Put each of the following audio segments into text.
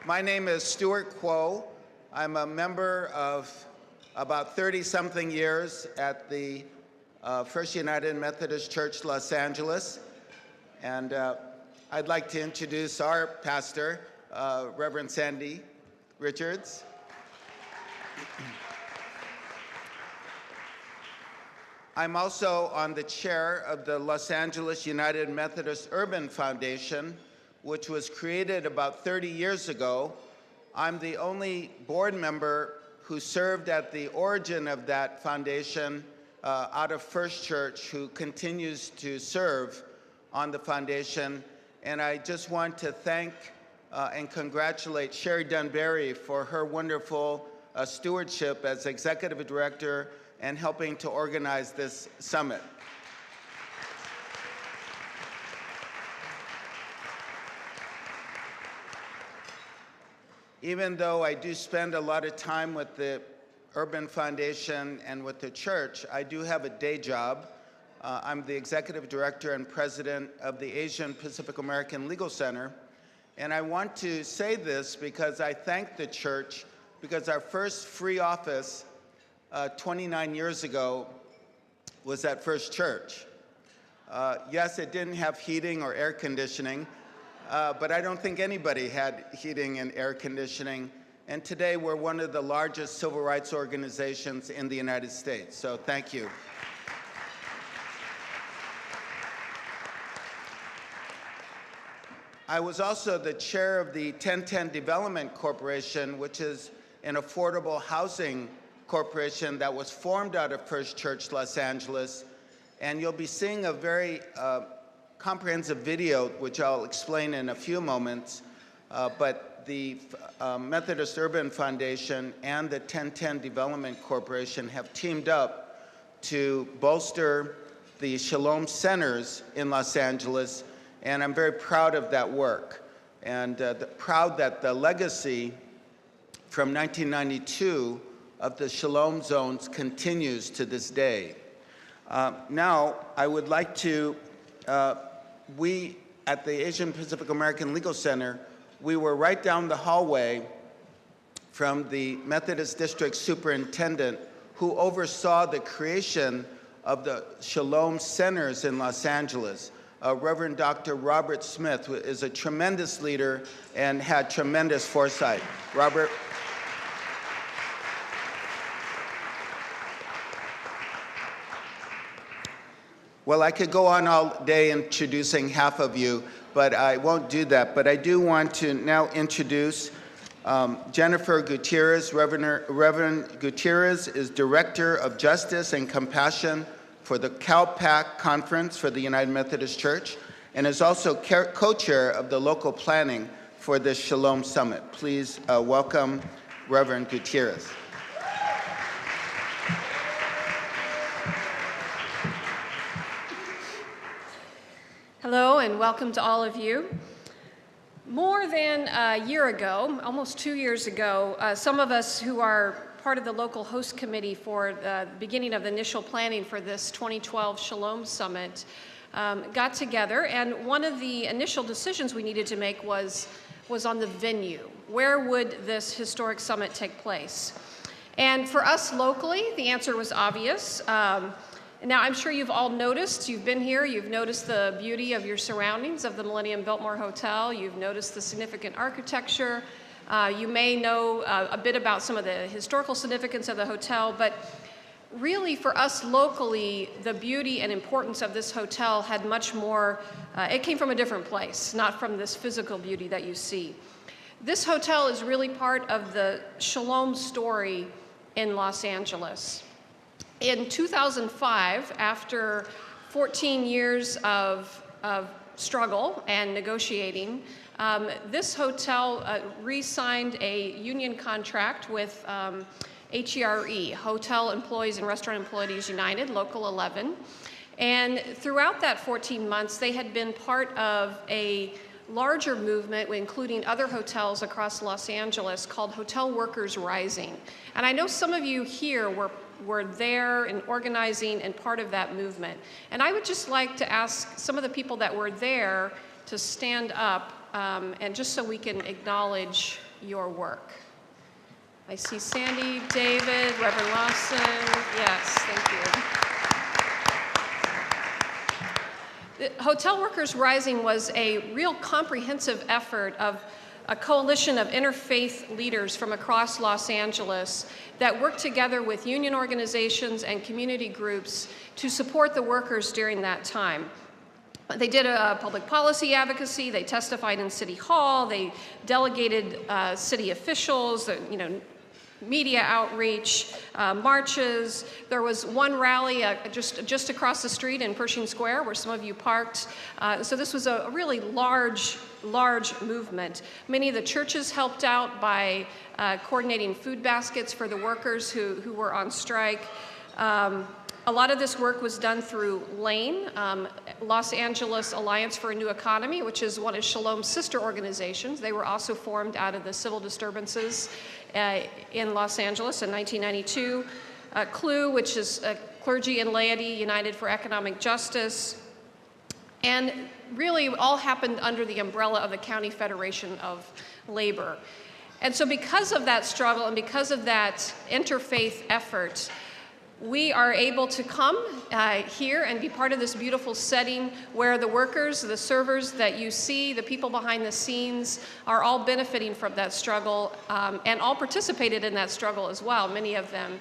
My name is Stewart Kwoh. I'm a member of about 30-something years at the First United Methodist Church, Los Angeles. And I'd like to introduce our pastor, Reverend Sandy Richards. I'm also on the chair of the Los Angeles United Methodist Urban Foundation, which was created about 30 years ago. I'm the only board member who served at the origin of that foundation out of First Church, who continues to serve on the foundation. And I just want to thank and congratulate Sherry Dunbarry for her wonderful stewardship as executive director and helping to organize this summit. Even though I do spend a lot of time with the Urban Foundation and with the church, I do have a day job. I'm the executive director and president of the Asian Pacific American Legal Center. And I want to say this because I thank the church, because our first free office 29 years ago was at First Church. Yes, it didn't have heating or air conditioning, but I don't think anybody had heating and air conditioning. And today we're one of the largest civil rights organizations in the United States. So thank you. I was also the chair of the 1010 Development Corporation, which is an affordable housing corporation that was formed out of First Church Los Angeles. And you'll be seeing a very comprehensive video, which I'll explain in a few moments. But the Methodist Urban Foundation and the 1010 Development Corporation have teamed up to bolster the Shalom Centers in Los Angeles. And I'm very proud of that work, and proud that the legacy from 1992 of the Shalom Zones continues to this day. Now, I would like to, we at the Asian Pacific American Legal Center, we were right down the hallway from the Methodist District Superintendent who oversaw the creation of the Shalom Centers in Los Angeles. Reverend Dr. Robert Smith, who is a tremendous leader and had tremendous foresight. Robert. Well, I could go on all day introducing half of you, but I won't do that. But I do want to now introduce Jennifer Gutierrez. Reverend Gutierrez is Director of Justice and Compassion for the CalPAC Conference for the United Methodist Church, and is also co-chair of the local planning for the Shalom Summit. Please welcome Reverend Gutierrez. Hello and welcome to all of you. More than a year ago, almost 2 years ago, some of us who are part of the local host committee for the beginning of the initial planning for this 2012 Shalom Summit got together, and one of the initial decisions we needed to make was on the venue. Where would this historic summit take place? And for us locally, the answer was obvious. Now, I'm sure you've all noticed, you've been here, you've noticed the beauty of your surroundings of the Millennium Biltmore Hotel, you've noticed the significant architecture, you may know a bit about some of the historical significance of the hotel, but really for us locally, the beauty and importance of this hotel had much more, it came from a different place, not from this physical beauty that you see. This hotel is really part of the Shalom story in Los Angeles. In 2005, after 14 years of struggle and negotiating, this hotel re-signed a union contract with HERE, Hotel Employees and Restaurant Employees United, Local 11. And throughout that 14 months, they had been part of a larger movement, including other hotels across Los Angeles, called Hotel Workers Rising. And I know some of you here were there and organizing and part of that movement. And I would just like to ask some of the people that were there to stand up and just so we can acknowledge your work. I see Sandy, David, Reverend Lawson. Yes, thank you. The Hotel Workers Rising was a real comprehensive effort of a coalition of interfaith leaders from across Los Angeles that worked together with union organizations and community groups to support the workers during that time. They did a public policy advocacy, they testified in City Hall, they delegated city officials, media outreach, marches. There was one rally just across the street in Pershing Square where some of you parked. So this was a really large movement. Many of the churches helped out by coordinating food baskets for the workers who were on strike. A lot of this work was done through LANE, Los Angeles Alliance for a New Economy, which is one of Shalom's sister organizations. They were also formed out of the civil disturbances in Los Angeles in 1992. Kwoh, which is Clergy and Laity United for Economic Justice. And really all happened under the umbrella of the County Federation of Labor. And so because of that struggle and because of that interfaith effort, we are able to come here and be part of this beautiful setting where the workers, the servers that you see, the people behind the scenes are all benefiting from that struggle and all participated in that struggle as well, many of them,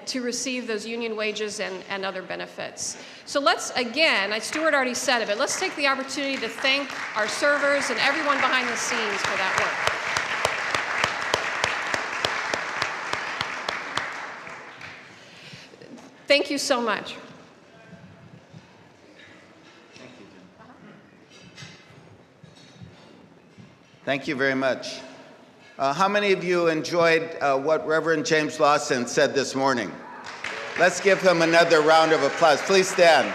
to receive those union wages and other benefits. So let's, again, Stewart already said it, but let's take the opportunity to thank our servers and everyone behind the scenes for that work. Thank you so much. Thank you very much. How many of you enjoyed what Reverend James Lawson said this morning? Let's give him another round of applause. Please stand.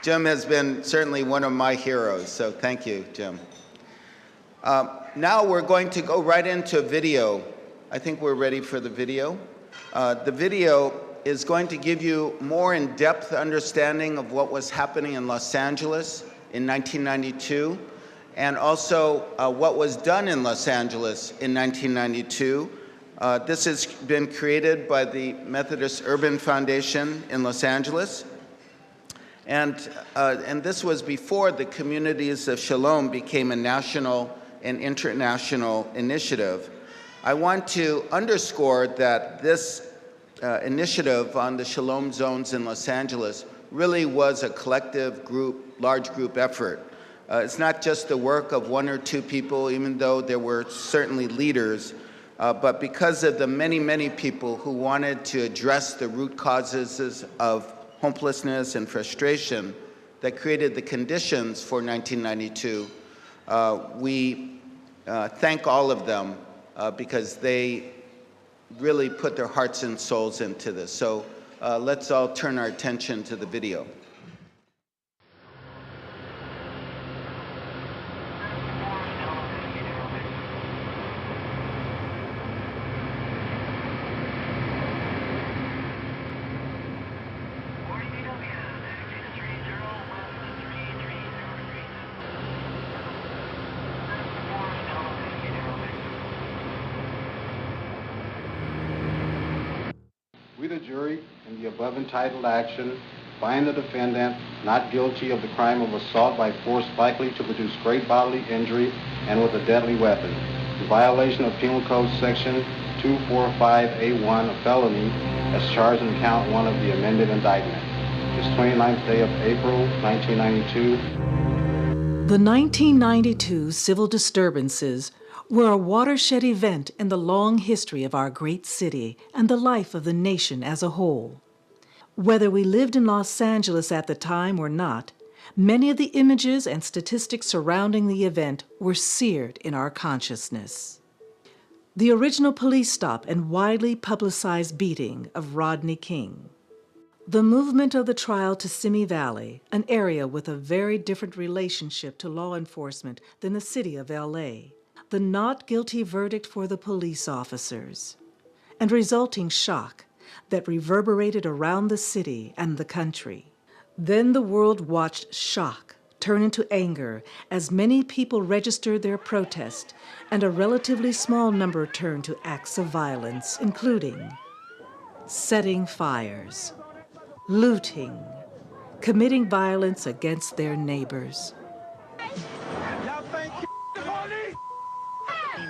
Jim has been certainly one of my heroes, so thank you, Jim. Now we're going to go right into a video. I think we're ready for the video. The video is going to give you more in-depth understanding of what was happening in Los Angeles in 1992, and also what was done in Los Angeles in 1992. This has been created by the Methodist Urban Foundation in Los Angeles. And this was before the Communities of Shalom became a national and international initiative. I want to underscore that this initiative on the Shalom zones in Los Angeles really was a collective group, large group effort. It's not just the work of one or two people, even though there were certainly leaders, but because of the many, many people who wanted to address the root causes of hopelessness and frustration that created the conditions for 1992, we thank all of them because they really put their hearts and souls into this. So let's all turn our attention to the video. We, the jury, in the above entitled action, find the defendant not guilty of the crime of assault by force likely to produce great bodily injury and with a deadly weapon, in violation of Penal Code Section 245A1, a felony, as charged in Count 1 of the amended indictment. This 29th day of April, 1992. The 1992 civil disturbances were a watershed event in the long history of our great city and the life of the nation as a whole. Whether we lived in Los Angeles at the time or not, many of the images and statistics surrounding the event were seared in our consciousness. The original police stop and widely publicized beating of Rodney King. The movement of the trial to Simi Valley, an area with a very different relationship to law enforcement than the city of LA. The not guilty verdict for the police officers, and resulting shock that reverberated around the city and the country. Then the world watched shock, turn into anger as many people registered their protest, and a relatively small number turned to acts of violence, including setting fires, looting, committing violence against their neighbors.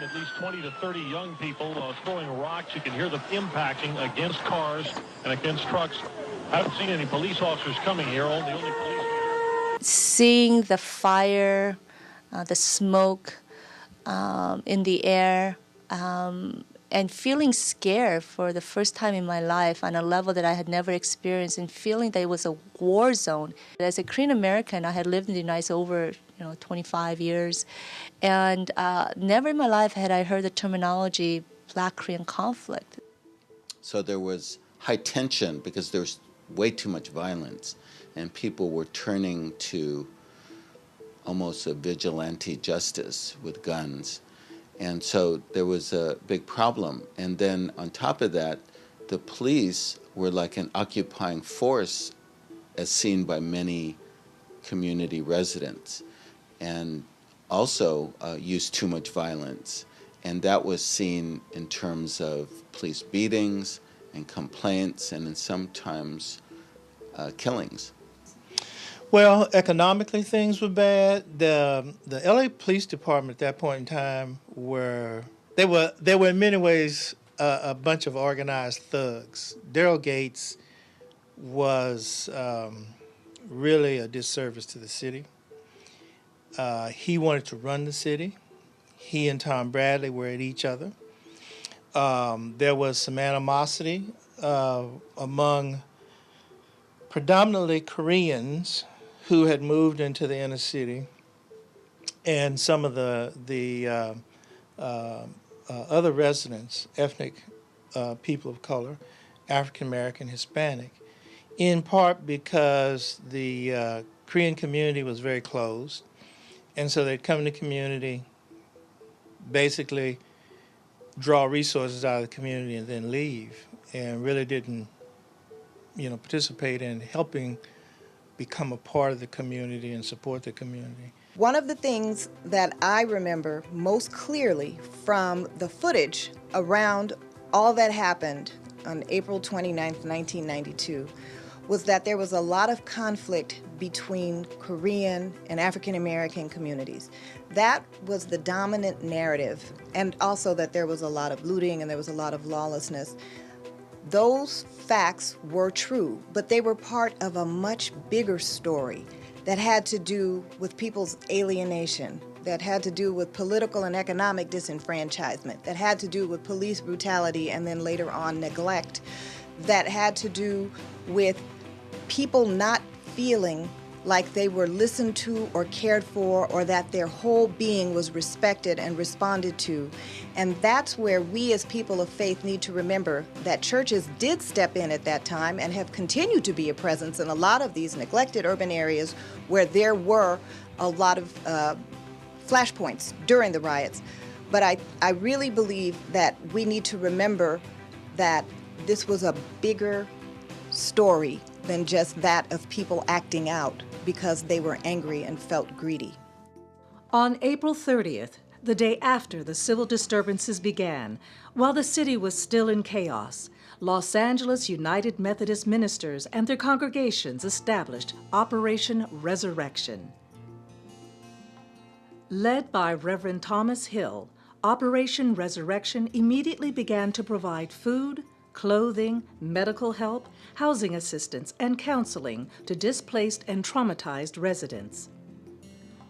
At least 20 to 30 young people throwing rocks. You can hear them impacting against cars and against trucks. I haven't seen any police officers coming here. Only police. Seeing the fire, the smoke in the air, and feeling scared for the first time in my life on a level that I had never experienced, and feeling that it was a war zone. As a Korean American, I had lived in the United States over 25 years, and never in my life had I heard the terminology Black Korean conflict. So there was high tension because there was way too much violence, and people were turning to almost a vigilante justice with guns. And so there was a big problem. And then on top of that, the police were like an occupying force as seen by many community residents, and also used too much violence. And that was seen in terms of police beatings and complaints, and in sometimes killings. Well, economically things were bad. The LA Police Department at that point in time were in many ways a bunch of organized thugs. Daryl Gates was really a disservice to the city. He wanted to run the city. He and Tom Bradley were at each other. There was some animosity among predominantly Koreans who had moved into the inner city, and some of the other residents, ethnic people of color, African American, Hispanic, in part because the Korean community was very closed, and so they'd come in the community, basically draw resources out of the community and then leave, and really didn't participate in helping become a part of the community and support the community. One of the things that I remember most clearly from the footage around all that happened on April 29th, 1992, was that there was a lot of conflict between Korean and African American communities. That was the dominant narrative, and also that there was a lot of looting and there was a lot of lawlessness. Those facts were true, but they were part of a much bigger story that had to do with people's alienation, that had to do with political and economic disenfranchisement, that had to do with police brutality and then later on neglect, that had to do with people not feeling like they were listened to or cared for, or that their whole being was respected and responded to. And that's where we as people of faith need to remember that churches did step in at that time and have continued to be a presence in a lot of these neglected urban areas where there were a lot of flashpoints during the riots. But I really believe that we need to remember that this was a bigger story than just that of people acting out because they were angry and felt greedy. On April 30th, the day after the civil disturbances began, while the city was still in chaos, Los Angeles United Methodist ministers and their congregations established Operation Resurrection. Led by Reverend Thomas Hill, Operation Resurrection immediately began to provide food, clothing, medical help, housing assistance, and counseling to displaced and traumatized residents.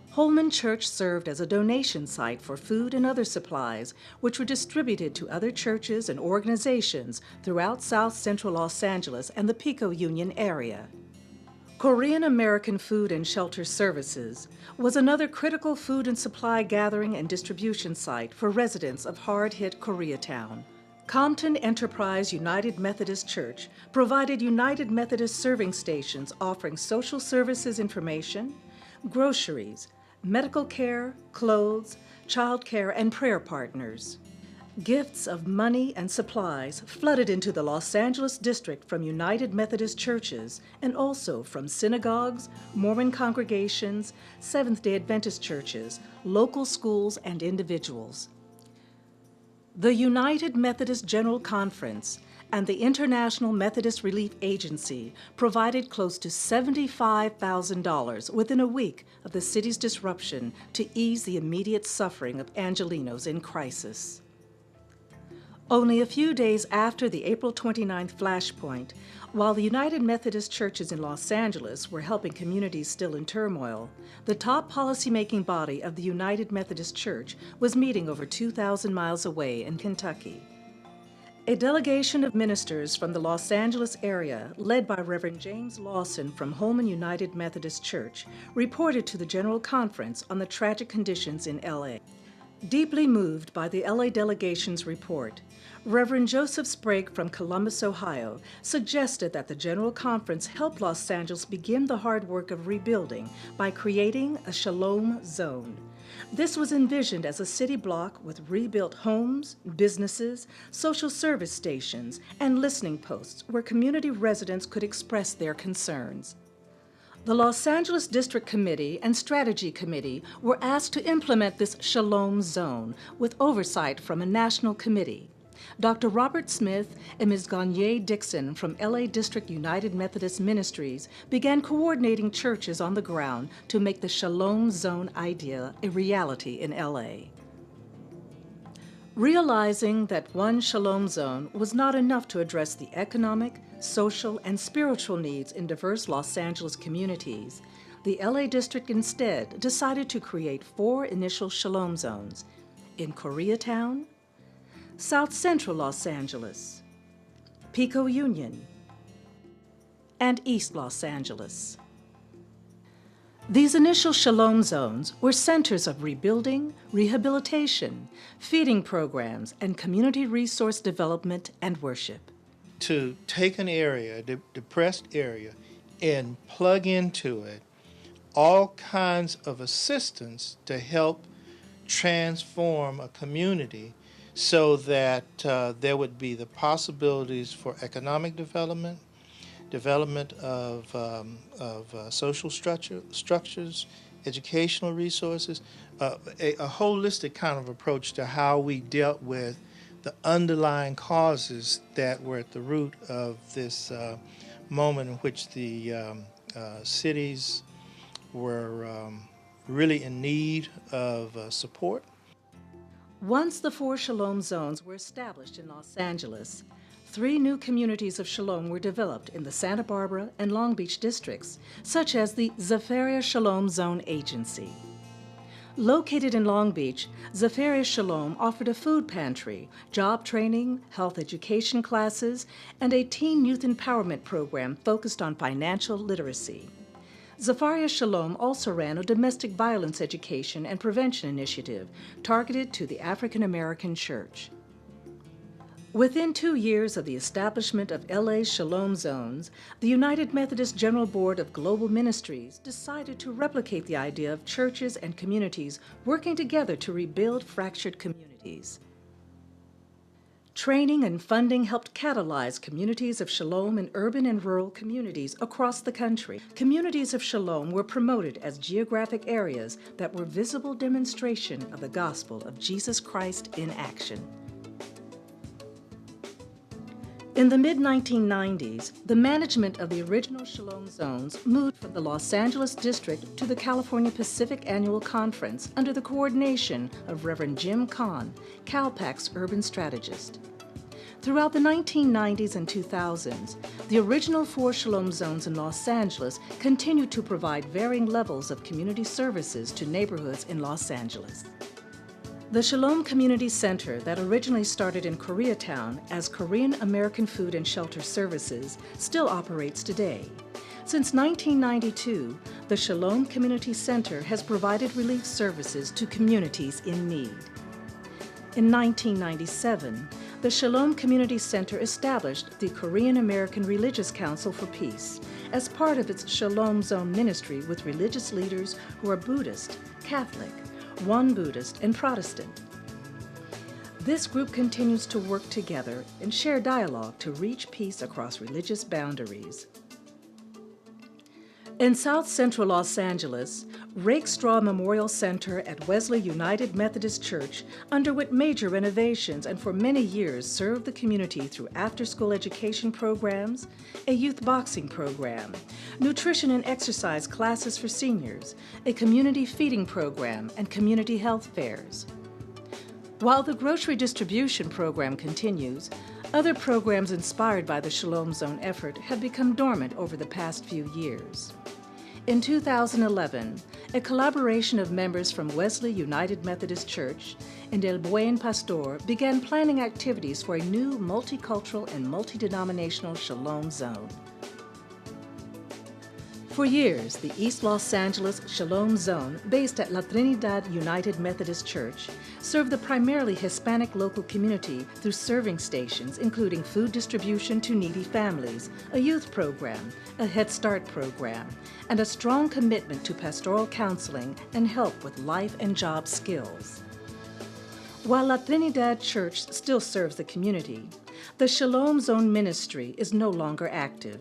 Holman Church served as a donation site for food and other supplies, which were distributed to other churches and organizations throughout South Central Los Angeles and the Pico Union area. Korean American Food and Shelter Services was another critical food and supply gathering and distribution site for residents of hard-hit Koreatown. Compton Enterprise United Methodist Church provided United Methodist serving stations offering social services information, groceries, medical care, clothes, child care, and prayer partners. Gifts of money and supplies flooded into the Los Angeles district from United Methodist churches and also from synagogues, Mormon congregations, Seventh-day Adventist churches, local schools, and individuals. The United Methodist General Conference and the International Methodist Relief Agency provided close to $75,000 within a week of the city's disruption to ease the immediate suffering of Angelenos in crisis. Only a few days after the April 29th flashpoint, while the United Methodist churches in Los Angeles were helping communities still in turmoil, the top policymaking body of the United Methodist Church was meeting over 2,000 miles away in Kentucky. A delegation of ministers from the Los Angeles area, led by Reverend James Lawson from Holman United Methodist Church, reported to the General Conference on the tragic conditions in LA. Deeply moved by the LA delegation's report, Reverend Joseph Sprague from Columbus, Ohio, suggested that the General Conference help Los Angeles begin the hard work of rebuilding by creating a Shalom Zone. This was envisioned as a city block with rebuilt homes, businesses, social service stations, and listening posts where community residents could express their concerns. The Los Angeles District Committee and Strategy Committee were asked to implement this Shalom Zone with oversight from a national committee. Dr. Robert Smith and Ms. Gagne Dixon from LA District United Methodist Ministries began coordinating churches on the ground to make the Shalom Zone idea a reality in LA. Realizing that one Shalom Zone was not enough to address the economic, social, and spiritual needs in diverse Los Angeles communities, the LA District instead decided to create 4 initial Shalom Zones in Koreatown, South Central Los Angeles, Pico Union, and East Los Angeles. These initial Shalom Zones were centers of rebuilding, rehabilitation, feeding programs, and community resource development and worship. To take an area, a depressed area, and plug into it all kinds of assistance to help transform a community so that there would be the possibilities for economic development, development of social structures, educational resources, a holistic kind of approach to how we dealt with the underlying causes that were at the root of this moment in which the cities were really in need of support. Once the 4 Shalom Zones were established in Los Angeles, 3 new communities of Shalom were developed in the Santa Barbara and Long Beach districts, such as the Zafaria Shalom Zone Agency. Located in Long Beach, Zafaria Shalom offered a food pantry, job training, health education classes, and a teen youth empowerment program focused on financial literacy. Zafaria Shalom also ran a domestic violence education and prevention initiative targeted to the African American church. Within 2 years of the establishment of LA's Shalom Zones, the United Methodist General Board of Global Ministries decided to replicate the idea of churches and communities working together to rebuild fractured communities. Training and funding helped catalyze communities of Shalom in urban and rural communities across the country. Communities of Shalom were promoted as geographic areas that were visible demonstration of the gospel of Jesus Christ in action. In the mid-1990s, the management of the original Shalom Zones moved from the Los Angeles District to the California Pacific Annual Conference under the coordination of Reverend Jim Kahn, CalPAC's urban strategist. Throughout the 1990s and 2000s, the original 4 Shalom Zones in Los Angeles continued to provide varying levels of community services to neighborhoods in Los Angeles. The Shalom Community Center that originally started in Koreatown as Korean American Food and Shelter Services still operates today. Since 1992, the Shalom Community Center has provided relief services to communities in need. In 1997, the Shalom Community Center established the Korean American Religious Council for Peace as part of its Shalom Zone ministry with religious leaders who are Buddhist, Catholic, One Buddhist, and Protestant. This group continues to work together and share dialogue to reach peace across religious boundaries. In South Central Los Angeles, Rakestraw Memorial Center at Wesley United Methodist Church underwent major renovations and for many years served the community through after-school education programs, a youth boxing program, nutrition and exercise classes for seniors, a community feeding program, and community health fairs. While the grocery distribution program continues, other programs inspired by the Shalom Zone effort have become dormant over the past few years. In 2011, a collaboration of members from Wesley United Methodist Church and El Buen Pastor began planning activities for a new multicultural and multi-denominational Shalom Zone. For years, the East Los Angeles Shalom Zone, based at La Trinidad United Methodist Church, served the primarily Hispanic local community through serving stations including food distribution to needy families, a youth program, a Head Start program, and a strong commitment to pastoral counseling and help with life and job skills. While La Trinidad Church still serves the community, the Shalom Zone ministry is no longer active.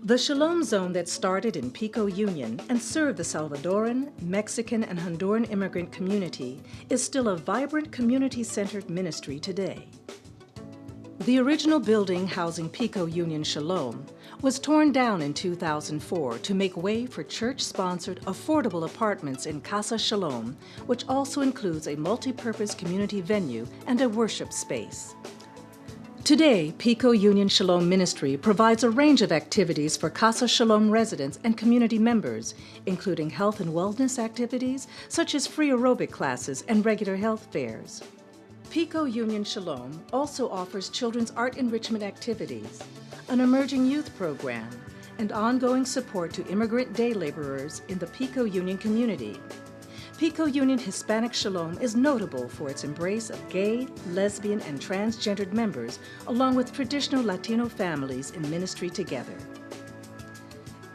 The Shalom Zone that started in Pico Union and served the Salvadoran, Mexican, and Honduran immigrant community is still a vibrant community-centered ministry today. The original building housing Pico Union Shalom was torn down in 2004 to make way for church-sponsored affordable apartments in Casa Shalom, which also includes a multi-purpose community venue and a worship space. Today, Pico Union Shalom Ministry provides a range of activities for Casa Shalom residents and community members, including health and wellness activities such as free aerobic classes and regular health fairs. Pico Union Shalom also offers children's art enrichment activities, an emerging youth program, and ongoing support to immigrant day laborers in the Pico Union community. Pico Union Hispanic Shalom is notable for its embrace of gay, lesbian, and transgendered members, along with traditional Latino families in ministry together.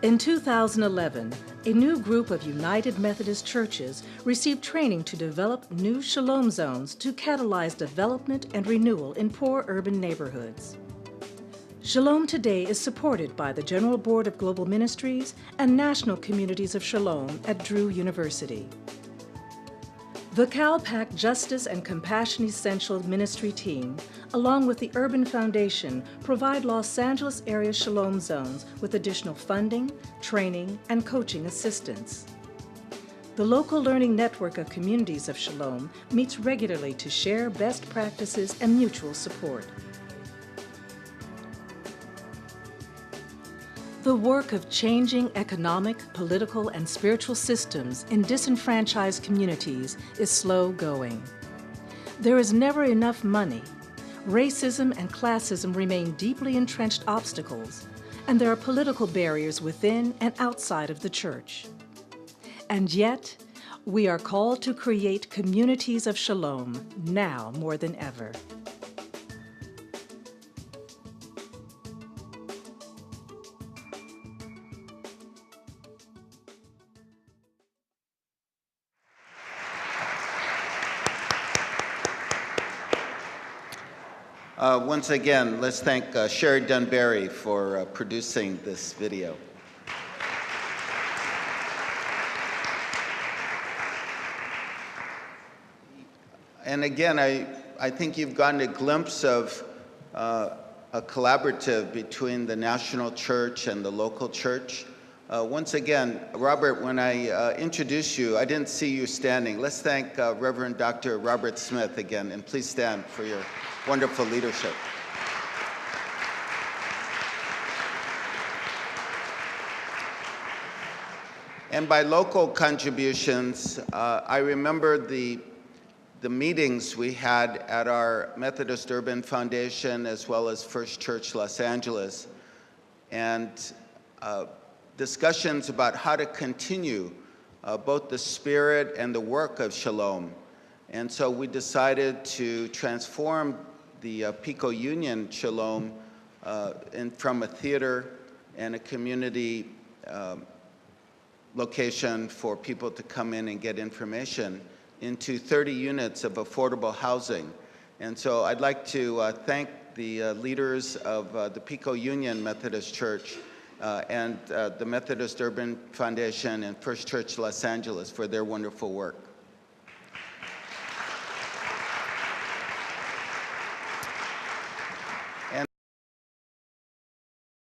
In 2011, a new group of United Methodist churches received training to develop new Shalom Zones to catalyze development and renewal in poor urban neighborhoods. Shalom today is supported by the General Board of Global Ministries and National Communities of Shalom at Drew University. The CalPAC Justice and Compassion Essential Ministry team, along with the Urban Foundation, provide Los Angeles area Shalom Zones with additional funding, training, and coaching assistance. The local learning network of communities of Shalom meets regularly to share best practices and mutual support. The work of changing economic, political, and spiritual systems in disenfranchised communities is slow going. There is never enough money. Racism and classism remain deeply entrenched obstacles, and there are political barriers within and outside of the church. And yet, we are called to create communities of shalom now more than ever. Once again, let's thank Sherry Dunbarry for producing this video. And again, I think you've gotten a glimpse of a collaborative between the national church and the local church. Once again, Robert, when I introduced you, I didn't see you standing. Let's thank Reverend Dr. Robert Smith again, and please stand for your wonderful leadership. And by local contributions, I remember the meetings we had at our Methodist Urban Foundation as well as First Church Los Angeles, and discussions about how to continue both the spirit and the work of Shalom. And so we decided to transform the Pico Union Shalom from a theater and a community location for people to come in and get information into 30 units of affordable housing. And so I'd like to thank the leaders of the Pico Union Methodist Church and the Methodist Urban Foundation and First Church Los Angeles for their wonderful work.